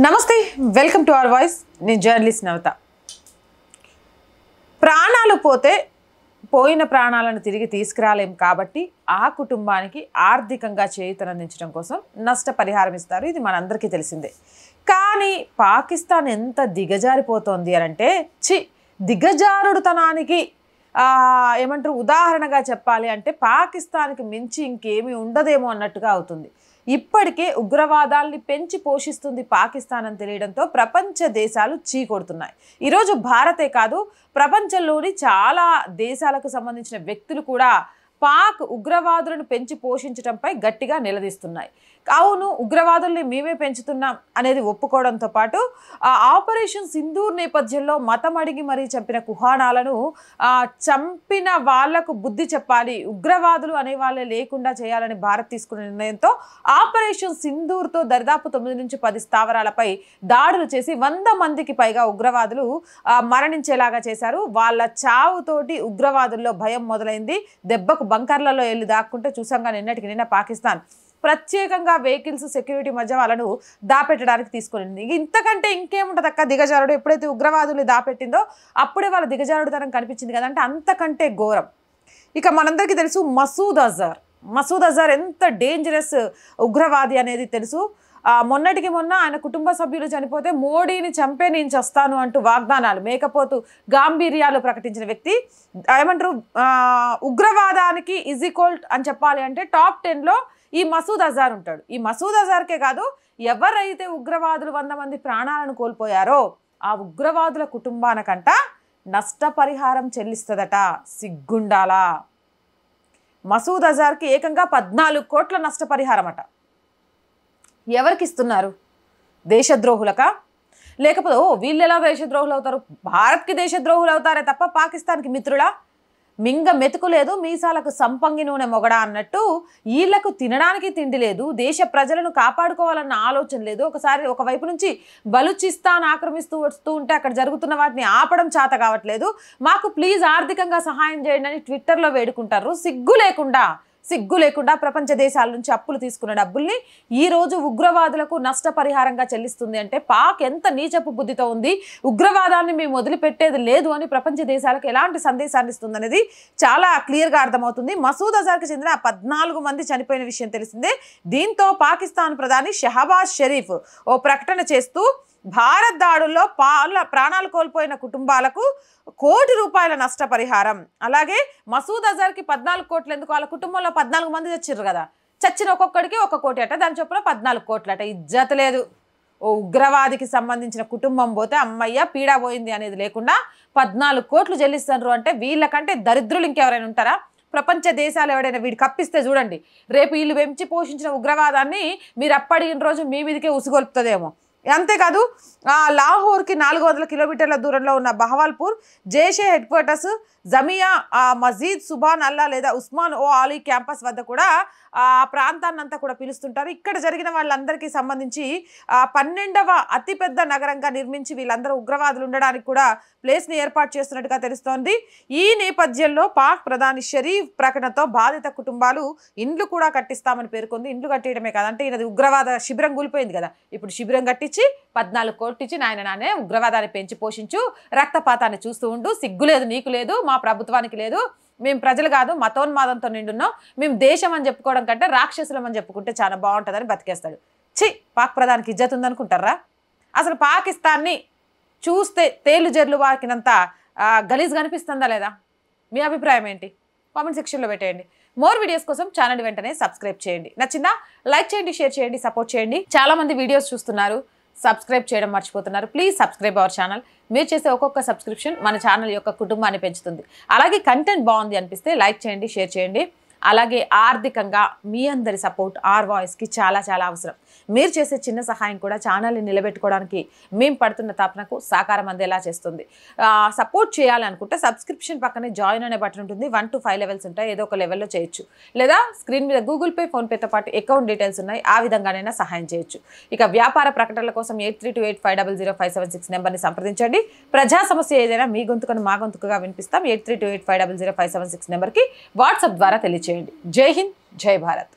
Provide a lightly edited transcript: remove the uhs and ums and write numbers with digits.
నమస్తే welcome to our voice నేను journalist నవత ప్రాణాలు పోతే పోయిన ప్రాణాలను తిరిగి తీసుకురాలేం కాబట్టి ఆ కుటుంబానికి ఆర్థికంగా చేయూతనందించడం కోసం నష్టపరిహారం ఇస్తారు ఇది మనందరికీ తెలిసిందే కానీ పాకిస్తాన్ ఎంత దిగజారిపోతోంది అంటే దిగజారుడుతనానికి ఏమంటారు ఉదాహరణగా చెప్పాలి అంటే పాకిస్తాన్కి మించి ఇంకేమీ ఉండదేమో అన్నట్టుగా అవుతుంది ఇప్పటికే ఉగ్రవాదాల్ని పెంచి పోషిస్తుంది పాకిస్తాన్ అని తెలియడంతో ప్రపంచ దేశాలు చీకొడుతున్నాయి ఈరోజు భారతే కాదు ప్రపంచంలోని చాలా దేశాలకు సంబంధించిన వ్యక్తులు కూడా పాక్ ఉగ్రవాదులను పెంచి పోషించడంపై గట్టిగా నిలదీస్తున్నాయి అవును ఉగ్రవాదుల్ని మేమే పెంచుతున్నాం అనేది ఒప్పుకోవడంతో పాటు ఆపరేషన్ సింధూర్ నేపథ్యంలో మతం అడిగి మరీ చంపిన కుహానాలను చంపిన వాళ్లకు బుద్ధి చెప్పాలి ఉగ్రవాదులు అనే వాళ్ళే లేకుండా చేయాలని భారత్ తీసుకున్న నిర్ణయంతో ఆపరేషన్ సింధూర్తో దరిదాపు 9 నుంచి 10 స్థావరాలపై దాడులు చేసి 100 మందికి పైగా ఉగ్రవాదులు మరణించేలాగా చేశారు వాళ్ళ చావుతోటి ఉగ్రవాదుల్లో భయం మొదలైంది దెబ్బకు బంకర్లలో వెళ్ళి దాక్కుంటే చూసాంగా నిన్న పాకిస్తాన్ ప్రత్యేకంగా వెహికల్స్ సెక్యూరిటీ మధ్య వాళ్ళను దాపెట్టడానికి తీసుకుని ఇంతకంటే ఇంకేముంటుంది అక్క దిగజారుడు ఎప్పుడైతే ఉగ్రవాదులు దాపెట్టిందో అప్పుడే వాళ్ళ దిగజారుడుతనం కనిపించింది కదంటే అంతకంటే ఘోరం ఇక మనందరికీ తెలుసు మసూద్ అజర్ ఎంత డేంజరస్ ఉగ్రవాది అనేది తెలుసు మొన్నటికి మొన్న ఆయన కుటుంబ సభ్యులు చనిపోతే మోడీని చంపే నేను చస్తాను అంటూ వాగ్దానాలు మేకపోతూ గాంభీర్యాలు ప్రకటించిన వ్యక్తి ఏమంటారు ఉగ్రవాదానికి ఈజ్ ఈక్వల్ అని చెప్పాలి అంటే టాప్ 10లో ఈ మసూద్ అజర్ ఉంటాడు ఈ మసూద్ అజర్కే కాదు ఎవరైతే ఉగ్రవాదులు 100 మంది ప్రాణాలను కోల్పోయారో ఆ ఉగ్రవాదుల కుటుంబానికంట నష్టపరిహారం చెల్లిస్తుందట సిగ్గుండాలా మసూద్ అజర్కి ఏకంగా 14 కోట్ల నష్టపరిహారం అట ఎవరికి ఇస్తున్నారు దేశద్రోహులక లేకపోతే వీళ్ళు ఎలా దేశద్రోహులు అవుతారు భారత్కి దేశద్రోహులు అవుతారే తప్ప పాకిస్తాన్కి మిత్రులా మింగ మెతుకులేదు మీసాలకు సంపంగి నూనె మొగడా అన్నట్టు వీళ్లకు తినడానికి తిండి లేదు దేశ ప్రజలను కాపాడుకోవాలన్న ఆలోచన లేదు ఒకవైపు నుంచి బలూచిస్తాన్ ఆక్రమిస్తూ వస్తూ ఉంటే అక్కడ జరుగుతున్న వాటిని ఆపడం చేత కావట్లేదు మాకు ప్లీజ్ ఆర్థికంగా సహాయం చేయండి అని ట్విట్టర్లో వేడుకుంటారు సిగ్గు లేకుండా ప్రపంచ దేశాల నుంచి అప్పులు తీసుకున్న డబ్బుల్ని ఈ రోజు ఉగ్రవాదులకు నష్టపరిహారంగా చెల్లిస్తుంది అంటే పాక్ ఎంత నీచపు బుద్ధితో ఉంది ఉగ్రవాదాన్ని మేము వదిలిపెట్టేది లేదు అని ప్రపంచ దేశాలకు ఎలాంటి సందేశాన్ని ఇస్తుంది అనేది చాలా క్లియర్గా అర్థమవుతుంది మసూద్ అజర్కి చెందిన 14 మంది చనిపోయిన విషయం తెలిసిందే దీంతో పాకిస్తాన్ ప్రధాని షహబాజ్ షరీఫ్ ఓ ప్రకటన చేస్తూ భారత్ దాడుల్లో ప్రాణాలు కోల్పోయిన కుటుంబాలకు ₹1 కోటి నష్టపరిహారం అలాగే మసూద్ అజర్కి 14 కోట్లు ఎందుకు వాళ్ళ కుటుంబంలో 14 మంది చచ్చిర్రు కదా చచ్చిన ఒక్కొక్కడికి 1 కోటి అట దాని చొప్పున 14 కోట్లట ఇజ్జత లేదు ఓ ఉగ్రవాదికి సంబంధించిన కుటుంబం పోతే అమ్మయ్య పీడా పోయింది అనేది లేకుండా 14 కోట్లు చెల్లిస్తారు అంటే వీళ్ళకంటే దరిద్రులు ఇంకెవరైనా ఉంటారా ప్రపంచ దేశాలు ఎవడైనా వీడికి కప్పిస్తే చూడండి రేపు వీళ్ళు పెంచి పోషించిన ఉగ్రవాదాన్ని మీరు అప్పడిగిన రోజు మీ మీదకే ఉసుగొల్పుతుందేమో అంతేకాదు లాహోర్కి 400 కిలోమీటర్ల దూరంలో ఉన్న బహవాల్పూర్ జైషే హెడ్ క్వార్టర్స్ జమియా మస్జిద్ సుబాన్ అల్లా లేదా ఉస్మాన్ ఓ అలీ క్యాంపస్ వద్ద కూడా ఆ ప్రాంతాన్ని అంతా కూడా పిలుస్తుంటారు ఇక్కడ జరిగిన వాళ్ళందరికీ సంబంధించి 12వ అతిపెద్ద నగరంగా నిర్మించి వీళ్ళందరూ ఉగ్రవాదులు ఉండడానికి కూడా ప్లేస్ని ఏర్పాటు చేస్తున్నట్టుగా తెలుస్తోంది ఈ నేపథ్యంలో పాక్ ప్రధాని షరీఫ్ ప్రకటనతో బాధిత కుటుంబాలు ఇండ్లు కూడా కట్టిస్తామని పేర్కొంది ఇండ్లు కట్టేయడమే కాదంటే ఈయనది ఉగ్రవాద శిబిరం కూలిపోయింది కదా ఇప్పుడు శిబిరం కట్టించి 14 కోట్లు ఇచ్చి నాయనే ఉగ్రవాదాన్ని పెంచి పోషించు రక్తపాతాన్ని చూస్తూ ఉండు సిగ్గులేదు నీకు లేదు మా ప్రభుత్వానికి లేదు మేము ప్రజలు కాదు మతోన్మాదంతో నిండున్నాం మేము దేశం అని చెప్పుకోవడం కంటే రాక్షసులం అని చెప్పుకుంటే చాలా బాగుంటుందని బతికేస్తాడు పాక్ ప్రధానికి ఇజ్జత్ ఉందనుకుంటారా అసలు పాకిస్తాన్ని చూస్తే తేలు జర్లు వాకినంత గలీజ్ కనిపిస్తుందా లేదా మీ అభిప్రాయం ఏంటి కామెంట్ సెక్షన్లో పెట్టేయండి మోర్ వీడియోస్ కోసం ఛానల్ వెంటనే సబ్స్క్రైబ్ చేయండి నచ్చిందా లైక్ చేయండి షేర్ చేయండి సపోర్ట్ చేయండి చాలా మంది వీడియోస్ చూస్తున్నారు సబ్స్క్రైబ్ చేయడం మర్చిపోతున్నారు ప్లీజ్ సబ్స్క్రైబ్ అవర్ ఛానల్ మీరు చేసే ఒక్కొక్క సబ్స్క్రిప్షన్ మన ఛానల్ యొక్క కుటుంబాన్ని పెంచుతుంది అలాగే కంటెంట్ బాగుంది అనిపిస్తే లైక్ చేయండి షేర్ చేయండి అలాగే ఆర్థికంగా మీ అందరి సపోర్ట్ ఆర్ వాయిస్కి చాలా అవసరం మీరు చేసే చిన్న సహాయం కూడా ఛానల్ని నిలబెట్టుకోవడానికి మేము పడుతున్న తపనకు సహకారం అందేలా చేస్తుంది సపోర్ట్ చేయాలనుకుంటే సబ్స్క్రిప్షన్ పక్కనే జాయిన్ అనే బటన్ ఉంటుంది 1 to 5 లెవెల్స్ ఉంటాయి ఏదో ఒక లెవెల్లో చేయొచ్చు లేదా స్క్రీన్ మీద గూగుల్ పే ఫోన్పేతో పాటు అకౌంట్ డీటెయిల్స్ ఉన్నాయి ఆ విధంగానైనా సహాయం చేయొచ్చు ఇక వ్యాపార ప్రకటనల కోసం 8328500576 నెంబర్ని సంప్రదించండి ప్రజా సమస్య ఏదైనా మీ గొంతుకను మా గొంతుకుగా వినిపిస్తాం 8328500576 నెంబర్కి వాట్సాప్ ద్వారా తెలియజేయండి జై హింద్ జై భారత్